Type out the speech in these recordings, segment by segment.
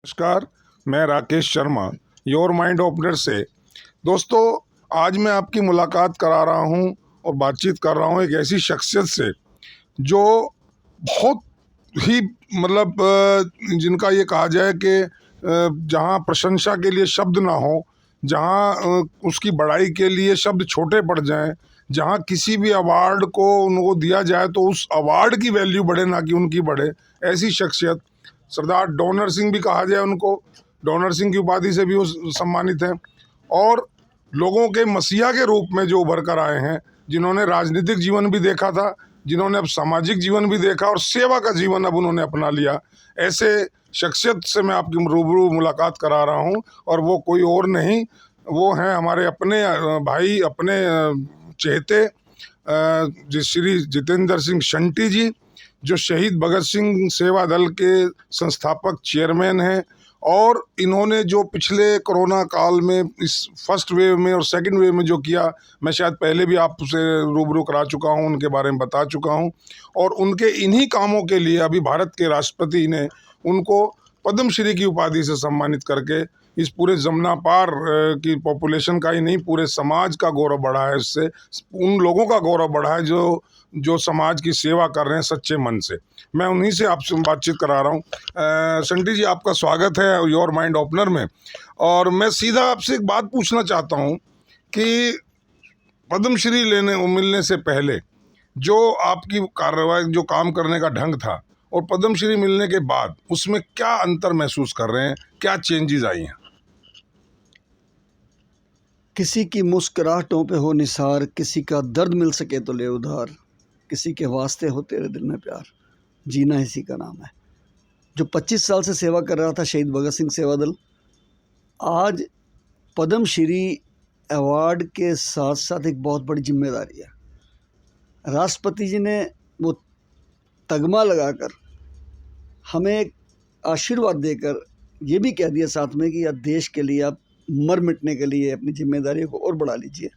नमस्कार। मैं Rakesh Sharma your mind opener से। दोस्तों, आज मैं आपकी मुलाकात करा रहा हूं और बातचीत कर रहा हूं एक ऐसी शख्सियत से जो बहुत ही जिनका ये कहा जाए कि जहां प्रशंसा के लिए शब्द ना हो, जहां उसकी बड़ाई के लिए शब्द छोटे पड़ जाएं, जहां किसी भी अवार्ड को उनको दिया जाए तो उस अवार्ड की वैल्यू बढ़े ना कि उनकी बढ़े, ऐसी शख्सियत सरदार डोनर सिंह भी कहा जाए उनको। डोनर सिंह की उपाधि से भी वो सम्मानित हैं और लोगों के मसीहा के रूप में जो उभर कर आए हैं, जिन्होंने राजनीतिक जीवन भी देखा था, जिन्होंने अब सामाजिक जीवन भी देखा और सेवा का जीवन अब उन्होंने अपना लिया, ऐसे शख्सियत से मैं आपकी रूबरू मुलाकात करा रहा हूं। और वो कोई और नहीं, वो हैं हमारे अपने भाई, अपने चहेते श्री जितेंद्र सिंह शंटी जी, जो शहीद भगत सिंह सेवा दल के संस्थापक चेयरमैन हैं। और इन्होंने जो पिछले कोरोना काल में इस फर्स्ट वेव में और सेकंड वेव में जो किया, मैं शायद पहले भी आपसे रूबरू करा चुका हूं, उनके बारे में बता चुका हूं। और उनके इन्हीं कामों के लिए अभी भारत के राष्ट्रपति ने उनको पद्मश्री की उपाधि से सम्मानित करके इस पूरे जमुना पार की पॉपुलेशन का ही नहीं, पूरे समाज का गौरव बढ़ा है। इससे उन लोगों का गौरव बढ़ा है जो समाज की सेवा कर रहे हैं सच्चे मन से। मैं उन्हीं से आपसे बातचीत करा रहा हूँ। संटी जी, आपका स्वागत है योर माइंड ओपनर में। और मैं सीधा आपसे एक बात पूछना चाहता हूँ कि पद्मश्री मिलने से पहले जो आपकी कार्रवाई, जो काम करने का ढंग था, और पद्मश्री मिलने के बाद उसमें क्या अंतर महसूस कर रहे हैं, क्या चेंजेस आई हैं? किसी की मुस्कुराहटों पे हो निसार, किसी का दर्द मिल सके तो ले उधार, किसी के वास्ते हो तेरे दिल में प्यार, जीना इसी का नाम है। जो 25 साल से सेवा कर रहा था शहीद भगत सिंह सेवा दल, आज पद्मश्री अवार्ड के साथ साथ एक बहुत बड़ी जिम्मेदारी है। राष्ट्रपति जी ने वो तगमा लगाकर हमें एक आशीर्वाद देकर ये भी कह दिया साथ में कि यार देश के लिए आप मर मिटने के लिए अपनी जिम्मेदारी को और बढ़ा लीजिए।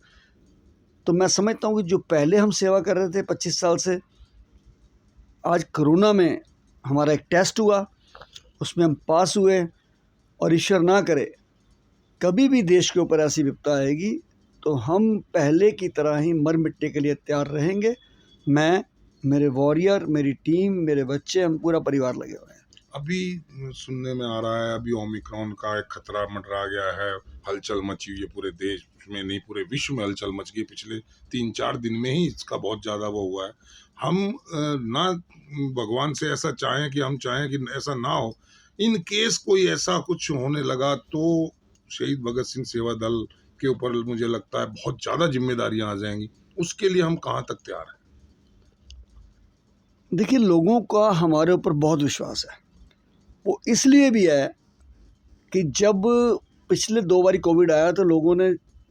तो मैं समझता हूँ कि जो पहले हम सेवा कर रहे थे 25 साल से, आज कोरोना में हमारा एक टेस्ट हुआ, उसमें हम पास हुए। और ईश्वर ना करे कभी भी देश के ऊपर ऐसी विपदा आएगी तो हम पहले की तरह ही मर मिटने के लिए तैयार रहेंगे। मैं, मेरे वॉरियर, मेरी टीम, मेरे बच्चे, हम पूरा परिवार लगे हुए हैं। अभी सुनने में आ रहा है, अभी ओमिक्रॉन का एक खतरा मंडरा गया है, हलचल मची हुई है पूरे देश में, नहीं पूरे विश्व में हलचल मच गई। पिछले 3-4 दिन में ही इसका बहुत ज़्यादा वो हुआ है। हम ना भगवान से ऐसा चाहें कि हम चाहें कि ऐसा ना हो, इन केस कोई ऐसा कुछ होने लगा तो शहीद भगत सिंह सेवा दल के ऊपर मुझे लगता है बहुत ज़्यादा जिम्मेदारियां आ जाएंगी। उसके लिए हम कहाँ तक तैयार हैं? देखिए, लोगों का हमारे ऊपर बहुत विश्वास है। वो इसलिए भी है कि जब पिछले 2 बारी कोविड आया तो लोगों ने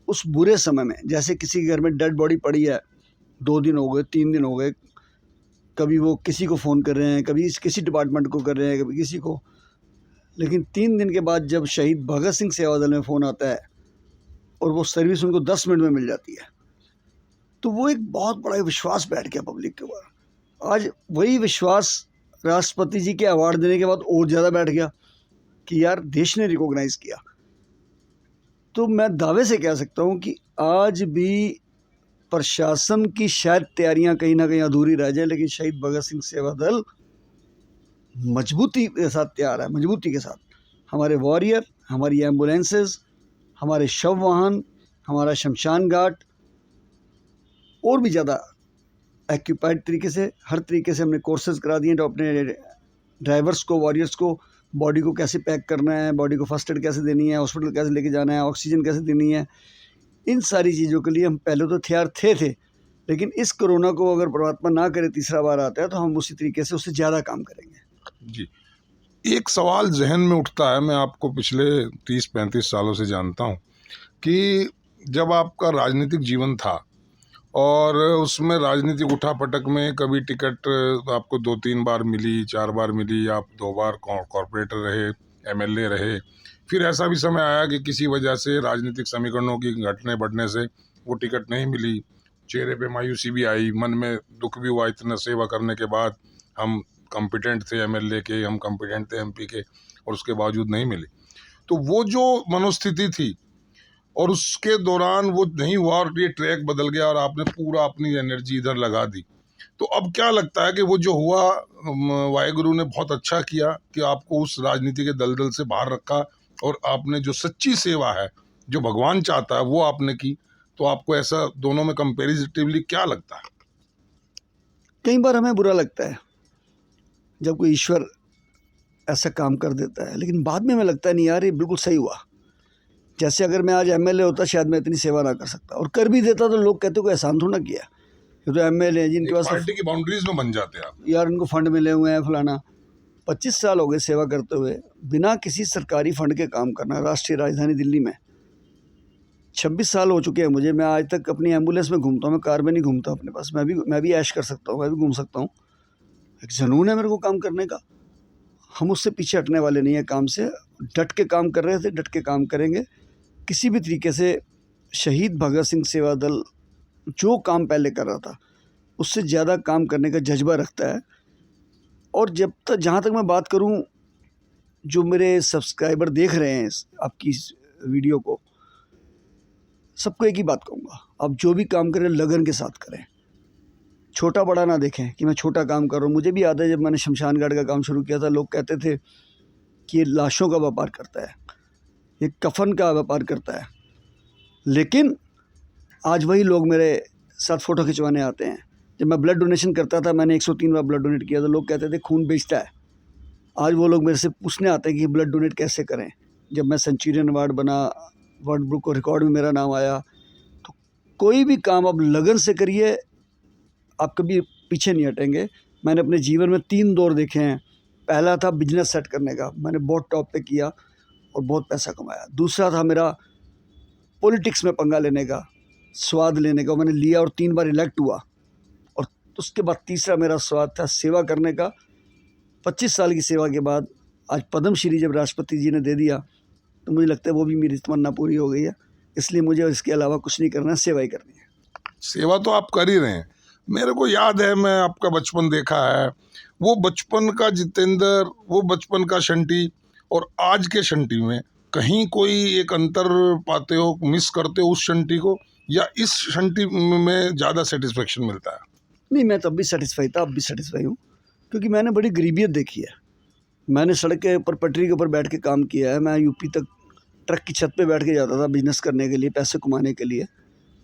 उस बुरे समय में, जैसे किसी के घर में डेड बॉडी पड़ी है, 2 दिन हो गए, 3 दिन हो गए, कभी वो किसी को फ़ोन कर रहे हैं, कभी किसी डिपार्टमेंट को कर रहे हैं, कभी किसी को, लेकिन 3 दिन के बाद जब शहीद भगत सिंह सेवा दल में फ़ोन आता है और वो सर्विस उनको 10 मिनट में मिल जाती है, तो वो एक बहुत बड़ा विश्वास बैठ गया पब्लिक के ऊपर। आज वही विश्वास राष्ट्रपति जी के अवार्ड देने के बाद और ज़्यादा बैठ गया कि यार देश ने रिकॉग्नाइज़ किया। तो मैं दावे से कह सकता हूँ कि आज भी प्रशासन की शायद तैयारियां कहीं ना कहीं अधूरी रह जाए, लेकिन शहीद भगत सिंह सेवा दल मजबूती के साथ तैयार है। मजबूती के साथ हमारे वॉरियर, हमारी एम्बुलेंसेस, हमारे शव वाहन, हमारा शमशान घाट और भी ज़्यादा एक्यूपाइड तरीके से, हर तरीके से हमने कोर्सेज करा दिए अपने ड्राइवर्स को, वॉरियर्स को। बॉडी को कैसे पैक करना है, बॉडी को फर्स्ट एड कैसे देनी है, हॉस्पिटल कैसे लेके जाना है, ऑक्सीजन कैसे देनी है, इन सारी चीज़ों के लिए हम पहले तो तैयार थे। लेकिन इस कोरोना को अगर परमात्मा ना करे तीसरा बार आता है तो हम उसी तरीके से उससे ज़्यादा काम करेंगे। जी, एक सवाल जहन में उठता है, मैं आपको पिछले 30-35 सालों से जानता हूँ कि जब आपका राजनीतिक जीवन था और उसमें राजनीतिक उठापटक में कभी टिकट आपको 2-3 बार मिली, 4 बार मिली, आप 2 बार कॉर्पोरेटर रहे, एमएलए रहे, फिर ऐसा भी समय आया कि किसी वजह से राजनीतिक समीकरणों की घटने बढ़ने से वो टिकट नहीं मिली, चेहरे पे मायूसी भी आई, मन में दुख भी हुआ, इतना सेवा करने के बाद हम कॉम्पिटेंट थे एमएलए के, हम कॉम्पिटेंट थे एमपी के, और उसके बावजूद नहीं मिली। तो वो जो मनोस्थिति थी और उसके दौरान वो नहीं हुआ और ये ट्रैक बदल गया और आपने पूरा अपनी एनर्जी इधर लगा दी। तो अब क्या लगता है कि वो जो हुआ, वाहेगुरु ने बहुत अच्छा किया कि आपको उस राजनीति के दलदल से बाहर रखा और आपने जो सच्ची सेवा है, जो भगवान चाहता है, वो आपने की। तो आपको ऐसा दोनों में कंपेरिटिवली क्या लगता है? कई बार हमें बुरा लगता है जब कोई ईश्वर ऐसा काम कर देता है, लेकिन बाद में हमें लगता है नहीं यार, ये बिल्कुल सही हुआ। जैसे अगर मैं आज एमएलए होता शायद मैं इतनी सेवा ना कर सकता, और कर भी देता तो लोग कहते कोई एहसान थोड़ा किया, ये तो एमएलए हैं जिनके पास पार्टी की बाउंड्रीज में बन जाते हैं आप। यार इनको फंड मिले हुए हैं फलाना। 25 साल हो गए सेवा करते हुए, बिना किसी सरकारी फंड के काम करना राष्ट्रीय राजधानी दिल्ली में। 26 साल हो चुके हैं मुझे, मैं आज तक अपनी एम्बुलेंस में घूमता हूँ, मैं कार में नहीं घूमता अपने पास। मैं भी ऐश कर सकता हूँ, मैं भी घूम सकता हूँ। एक जुनून है मेरे को काम करने का, हम उससे पीछे हटने वाले नहीं है। काम से डट के काम कर रहे थे, डट के काम करेंगे किसी भी तरीके से। शहीद भगत सिंह सेवा दल जो काम पहले कर रहा था उससे ज़्यादा काम करने का जज्बा रखता है। और जब तक, जहाँ तक मैं बात करूँ, जो मेरे सब्सक्राइबर देख रहे हैं आपकी इस वीडियो को, सबको एक ही बात कहूँगा, आप जो भी काम करें लगन के साथ करें, छोटा बड़ा ना देखें कि मैं छोटा काम कर रहा हूँ। मुझे भी याद है जब मैंने शमशान घाट का काम शुरू किया था, लोग कहते थे कि ये लाशों का व्यापार करता है, ये कफन का व्यापार करता है। लेकिन आज वही लोग मेरे साथ फ़ोटो खिंचवाने आते हैं। जब मैं ब्लड डोनेशन करता था, मैंने 103 बार ब्लड डोनेट किया, तो लोग कहते थे खून बेचता है। आज वो लोग मेरे से पूछने आते हैं कि ब्लड डोनेट कैसे करें। जब मैं सेंचुरियन अवार्ड बना, वर्ल्ड बुक ऑफ रिकॉर्ड में मेरा नाम आया, तो कोई भी काम आप लगन से करिए, आप कभी पीछे नहीं हटेंगे। मैंने अपने जीवन में 3 दौर देखे हैं। पहला था बिजनेस सेट करने का, मैंने बहुत टॉप पे किया और बहुत पैसा कमाया। दूसरा था मेरा पॉलिटिक्स में पंगा लेने का, स्वाद लेने का, मैंने लिया और 3 बार इलेक्ट हुआ। और उसके बाद तीसरा मेरा स्वाद था सेवा करने का। 25 साल की सेवा के बाद आज पद्मश्री जब राष्ट्रपति जी ने दे दिया, तो मुझे लगता है वो भी मेरी तमन्ना पूरी हो गई है। इसलिए मुझे इसके अलावा कुछ नहीं करना, सेवा ही करनी है। सेवा तो आप कर ही रहे हैं। मेरे को याद है, मैं आपका बचपन देखा है, वो बचपन का जितेंद्र, वो बचपन का शंटी और आज के शंटी में कहीं कोई एक अंतर पाते हो, मिस करते हो उस शंटी को, या इस शंटी में ज़्यादा सेटिस्फेक्शन मिलता है? नहीं, मैं तब भी सेटिस्फाई था, अब भी सेटिस्फाई हूँ, क्योंकि मैंने बड़ी गरीबियत देखी है। मैंने सड़क के ऊपर, पटरी के ऊपर बैठ के काम किया है। मैं यूपी तक ट्रक की छत पे बैठ के जाता था बिजनेस करने के लिए, पैसे कमाने के लिए।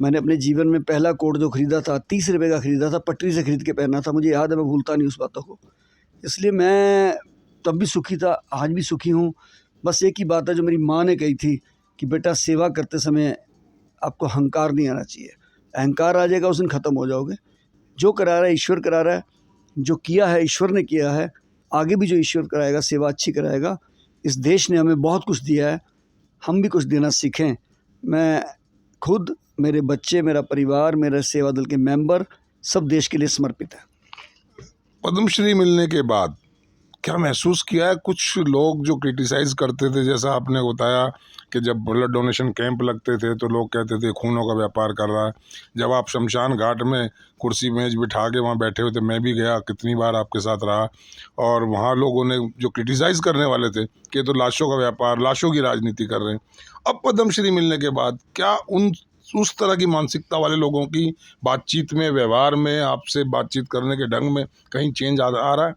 मैंने अपने जीवन में पहला कोट जो ख़रीदा था 30 रुपये का ख़रीदा था, पटरी से ख़रीद के पहना था। मुझे याद है, मैं भूलता नहीं उस बातों को। इसलिए मैं तब भी सुखी था, आज भी सुखी हूँ। बस एक ही बात है जो मेरी माँ ने कही थी कि बेटा सेवा करते समय आपको अहंकार नहीं आना चाहिए। अहंकार आ जाएगा उस दिन ख़त्म हो जाओगे। जो करा रहा है ईश्वर करा रहा है, जो किया है ईश्वर ने किया है, आगे भी जो ईश्वर कराएगा सेवा अच्छी कराएगा। इस देश ने हमें बहुत कुछ दिया है, हम भी कुछ देना सीखें। मैं खुद, मेरे बच्चे, मेरा परिवार, मेरे सेवा दल के मेंबर, सब देश के लिए समर्पित है। पद्मश्री मिलने के बाद क्या महसूस किया है? कुछ लोग जो क्रिटिसाइज़ करते थे, जैसा आपने बताया कि जब ब्लड डोनेशन कैंप लगते थे तो लोग कहते थे खूनों का व्यापार कर रहा है। जब आप शमशान घाट में कुर्सी मेज बिठा के वहाँ बैठे हुए थे, मैं भी गया, कितनी बार आपके साथ रहा, और वहाँ लोगों ने जो क्रिटिसाइज़ करने वाले थे कि तो लाशों का व्यापार, लाशों की राजनीति कर रहे हैं। अब पद्मश्री मिलने के बाद क्या उस तरह की मानसिकता वाले लोगों की बातचीत में, व्यवहार में, आपसे बातचीत करने के ढंग में कहीं चेंज आ रहा है?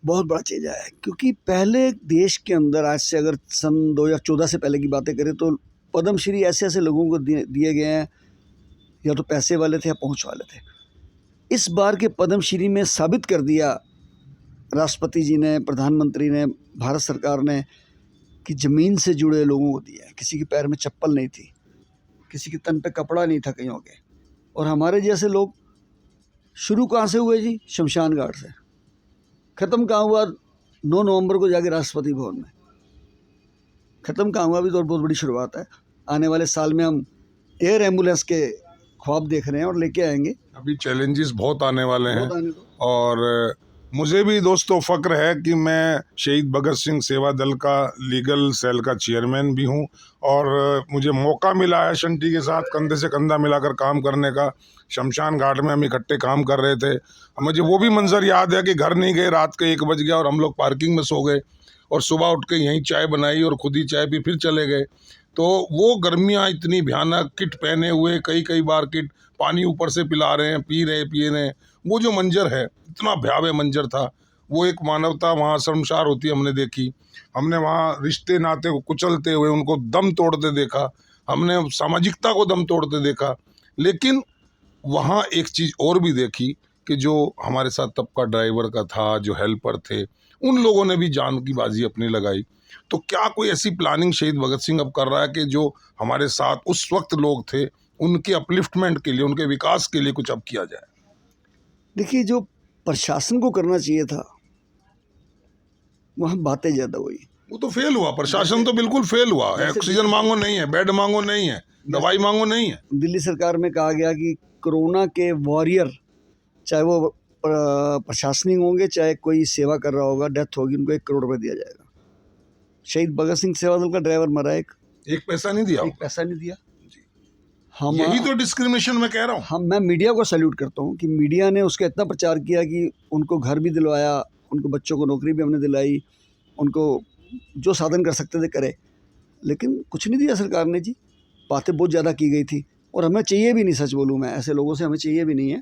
बहुत बड़ा चीज़ आया है, क्योंकि पहले देश के अंदर, आज से अगर सन 2014 से पहले की बातें करें, तो पद्मश्री ऐसे ऐसे लोगों को दिए गए हैं, या तो पैसे वाले थे या पहुंच वाले थे। इस बार के पद्मश्री में साबित कर दिया राष्ट्रपति जी ने, प्रधानमंत्री ने, भारत सरकार ने, कि ज़मीन से जुड़े लोगों को दिया है। किसी के पैर में चप्पल नहीं थी, किसी के तन पे कपड़ा नहीं था कईयों के। और हमारे जैसे लोग शुरू कहाँ से हुए जी? शमशान घाट से। ख़त्म कहाँ हुआ? 9 नवंबर को जाके राष्ट्रपति भवन में। ख़त्म कहाँ हुआ? अभी तो बहुत बड़ी शुरुआत है। आने वाले साल में हम एयर एम्बुलेंस के ख्वाब देख रहे हैं और लेके आएंगे। अभी चैलेंजेस बहुत आने वाले हैं, बहुत आने दो। और मुझे भी दोस्तों फ़क्र है कि मैं शहीद भगत सिंह सेवा दल का लीगल सेल का चेयरमैन भी हूं, और मुझे मौका मिला है शंटी के साथ कंधे से कंधा मिलाकर काम करने का। शमशान घाट में हम इकट्ठे काम कर रहे थे, मुझे वो भी मंजर याद है कि घर नहीं गए, रात के 1 बज गया और हम लोग पार्किंग में सो गए, और सुबह उठ के यहीं चाय बनाई और खुद ही चाय पी फिर चले गए। तो वो गर्मियाँ इतनी भयानक, किट पहने हुए, कई कई बार किट, पानी ऊपर से पिला रहे हैं, पी रहे हैं, वो जो मंजर है इतना भयावह मंजर था। वो एक मानवता वहाँ शर्मसार होती हमने देखी। हमने वहाँ रिश्ते नाते को कुचलते हुए उनको दम तोड़ते देखा, हमने सामाजिकता को दम तोड़ते देखा। लेकिन वहाँ एक चीज़ और भी देखी कि जो हमारे साथ तबका ड्राइवर का था, जो हेल्पर थे, उन लोगों ने भी जान की बाजी अपनी लगाई। तो क्या कोई ऐसी प्लानिंग शहीद भगत सिंह अब कर रहा है कि जो हमारे साथ उस वक्त लोग थे उनके अपलिफ्टमेंट के लिए, उनके विकास के लिए कुछ अब किया जाए? देखिए, जो प्रशासन को करना चाहिए था वहाँ बातें ज़्यादा हुई। वो तो फेल हुआ, प्रशासन तो बिल्कुल फेल हुआ। ऑक्सीजन मांगो नहीं है, बेड मांगो नहीं है, दवाई मांगो नहीं है। दिल्ली सरकार में कहा गया कि कोरोना के वॉरियर, चाहे वो प्रशासनिक होंगे चाहे कोई सेवा कर रहा होगा, डेथ होगी, उनको 1 करोड़ रुपये दिया जाएगा। शहीद भगत सिंह सेवा दल का ड्राइवर मरा, एक पैसा नहीं दिया, 1 पैसा नहीं दिया। हम यही तो डिस्क्रिमिनेशन मैं कह रहा हूँ। मैं मीडिया को सैल्यूट करता हूँ कि मीडिया ने उसका इतना प्रचार किया कि उनको घर भी दिलवाया, उनको बच्चों को नौकरी भी हमने दिलाई, उनको जो साधन कर सकते थे करे, लेकिन कुछ नहीं दिया सरकार ने जी। बातें बहुत ज़्यादा की गई थी और हमें चाहिए भी नहीं, सच बोलूँ मैं, ऐसे लोगों से हमें चाहिए भी नहीं है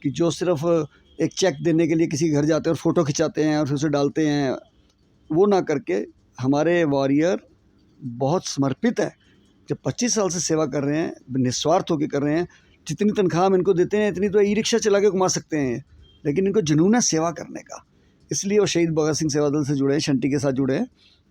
कि जो सिर्फ एक चेक देने के लिए किसी घर जाते हैं और फ़ोटो खिंचाते हैं और फिर उसे डालते हैं। वो ना करके हमारे वॉरियर बहुत समर्पित है, जब 25 साल से सेवा कर रहे हैं, निस्वार्थ होकर कर रहे हैं। जितनी तनख्वाह हम इनको देते हैं इतनी तो ई रिक्शा चला के घुमा सकते हैं, लेकिन इनको जुनून है सेवा करने का, इसलिए वो शहीद भगत सिंह सेवा दल से जुड़े हैं, शंटी के साथ जुड़े हैं।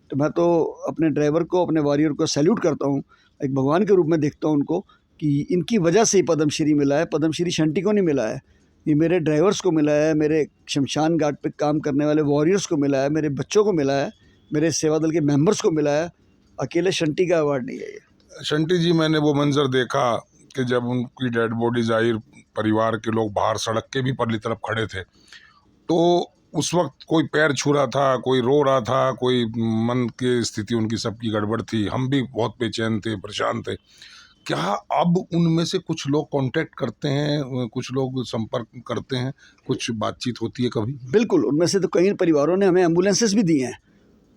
तो मैं तो अपने ड्राइवर को, अपने वॉरियर को सैल्यूट करता हूँ, एक भगवान के रूप में देखता हूँ उनको कि इनकी वजह से ही पद्मश्री मिला है। पद्मश्री शंटी को नहीं मिला है, ये मेरे ड्राइवर्स को मिला है, मेरे शमशान घाट पे काम करने वाले वॉरियर्स को मिला है, मेरे बच्चों को मिला है, मेरे सेवा दल के मेंबर्स को मिला है। अकेले शंटी का अवार्ड नहीं है ये। शंटी जी, मैंने वो मंजर देखा कि जब उनकी डेड बॉडीज आई, परिवार के लोग बाहर सड़क के भी परली तरफ खड़े थे, तो उस वक्त कोई पैर छू रहा था, कोई रो रहा था, कोई मन की स्थिति उनकी सबकी गड़बड़ थी। हम भी बहुत बेचैन थे, परेशान थे। क्या अब उनमें से कुछ लोग कांटेक्ट करते हैं, कुछ लोग संपर्क करते हैं, कुछ बातचीत होती है कभी? बिल्कुल, उनमें से तो कई परिवारों ने हमें एम्बुलेंसेस भी दी हैं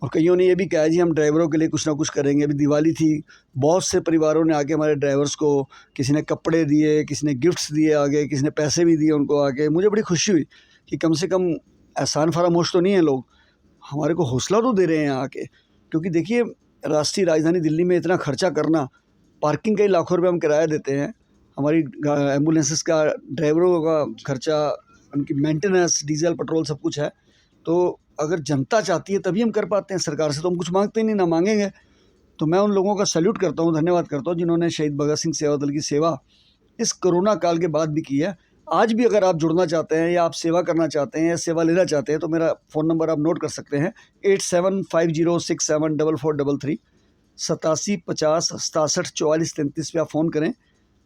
और कईयों ने ये भी कहा है जी हम ड्राइवरों के लिए कुछ ना कुछ करेंगे। अभी दिवाली थी, बहुत से परिवारों ने आके हमारे ड्राइवर्स को, किसी ने कपड़े दिए, किसी ने गिफ्ट्स दिए आगे, किसी ने पैसे भी दिए उनको आके। मुझे बड़ी खुशी हुई कि कम से कम एहसान फरामोश तो नहीं है लोग, हमारे को हौसला तो दे रहे हैं आके। क्योंकि देखिए, राष्ट्रीय राजधानी दिल्ली में इतना खर्चा करना, पार्किंग का ही लाखों रुपये हम किराया देते हैं, हमारी एम्बुलेंसेस का, ड्राइवरों का खर्चा, उनकी मेंटेनेंस, डीजल पेट्रोल सब कुछ है। तो अगर जनता चाहती है तभी हम कर पाते हैं, सरकार से तो हम कुछ मांगते नहीं, ना मांगेंगे। तो मैं उन लोगों का सैल्यूट करता हूँ, धन्यवाद करता हूँ जिन्होंने शहीद भगत सिंह सेवा दल की सेवा इस कोरोना काल के बाद भी की है। आज भी अगर आप जुड़ना चाहते हैं या आप सेवा करना चाहते हैं या सेवा लेना चाहते हैं तो मेरा फ़ोन नंबर आप नोट कर सकते हैं, 8750674433, 8750674433 पे आप फ़ोन करें।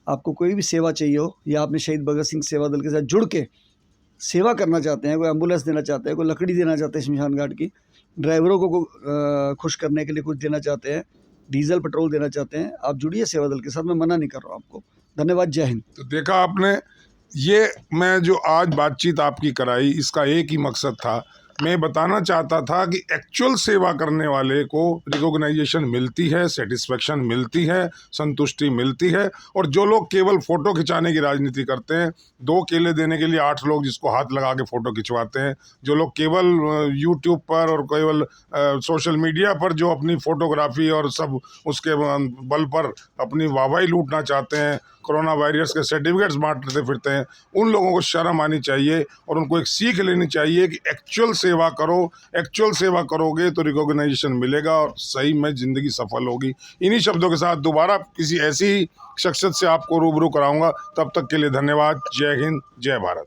आपको कोई भी सेवा चाहिए हो या आपने शहीद भगत सिंह सेवा दल के साथ जुड़ के सेवा करना चाहते हैं, कोई एम्बुलेंस देना चाहते हैं, कोई लकड़ी देना चाहते हैं शमशान घाट की, ड्राइवरों को खुश करने के लिए कुछ देना चाहते हैं, डीजल पेट्रोल देना चाहते हैं, आप जुड़िए सेवा दल के साथ, मैं मना नहीं कर रहा हूँ आपको। धन्यवाद, जय हिंद। तो देखा आपने, ये मैं जो आज बातचीत आपकी कराई, इसका एक ही मकसद था, मैं बताना चाहता था कि एक्चुअल सेवा करने वाले को रिकॉग्नाइजेशन मिलती है, सेटिस्फेक्शन मिलती है, संतुष्टि मिलती है। और जो लोग केवल फ़ोटो खिंचाने की राजनीति करते हैं, 2 केले देने के लिए 8 लोग जिसको हाथ लगा के फ़ोटो खिंचवाते हैं, जो लोग केवल यूट्यूब पर और केवल सोशल मीडिया पर जो अपनी फ़ोटोग्राफी और सब उसके बल पर अपनी वाहवाही लूटना चाहते हैं, कोरोना वायरस के सर्टिफिकेट्स बांटते फिरते हैं, उन लोगों को शर्म आनी चाहिए और उनको एक सीख लेनी चाहिए कि एक्चुअल सेवा करो। एक्चुअल सेवा करोगे तो रिकॉग्नाइजेशन मिलेगा और सही में ज़िंदगी सफल होगी। इन्हीं शब्दों के साथ दोबारा किसी ऐसी शख्सियत से आपको रूबरू कराऊंगा। तब तक के लिए धन्यवाद। जय हिंद, जय भारत।